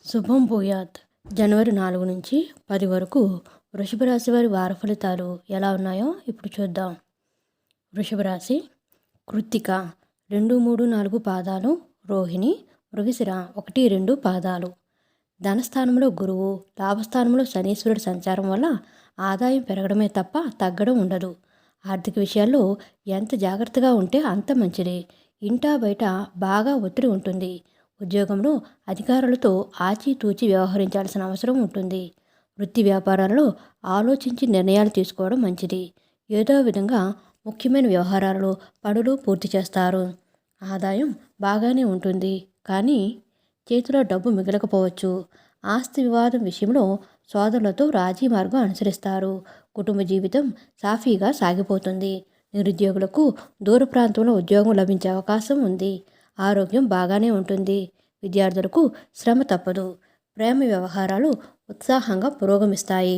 శుభం భూయాత్. జనవరి 4 నుంచి 10 వరకు వృషభ రాశి వారి వార ఫలితాలు ఎలా ఉన్నాయో ఇప్పుడు చూద్దాం. వృషభ రాశి: కృత్తిక 2, 3, 4 పాదాలు, రోహిణి, మృగశిర 1, 2 పాదాలు. ధనస్థానంలో గురువు, లాభస్థానంలో శనీశ్వరుడు సంచారం వల్ల ఆదాయం పెరగడమే తప్ప తగ్గడం ఉండదు. ఆర్థిక విషయాల్లో ఎంత జాగ్రత్తగా ఉంటే అంత మంచిది. ఇంటా బయట బాగా ఒత్తిడి ఉంటుంది. ఉద్యోగంలో అధికారులతో ఆచితూచి వ్యవహరించాల్సిన అవసరం ఉంటుంది. వృత్తి వ్యాపారాలలో ఆలోచించి నిర్ణయాలు తీసుకోవడం మంచిది. ఏదో విధంగా ముఖ్యమైన వ్యవహారాలలో పనులు పూర్తి చేస్తారు. ఆదాయం బాగానే ఉంటుంది, కానీ చేతిలో డబ్బు మిగలకపోవచ్చు. ఆస్తి వివాదం విషయంలో సోదరులతో రాజీ మార్గం అనుసరిస్తారు. కుటుంబ జీవితం సాఫీగా సాగిపోతుంది. నిరుద్యోగులకు దూర ప్రాంతంలో ఉద్యోగం లభించే అవకాశం ఉంది. ఆరోగ్యం బాగానే ఉంటుంది. విద్యార్థులకు శ్రమ తప్పదు. ప్రేమ వ్యవహారాలు ఉత్సాహంగా పురోగమిస్తాయి.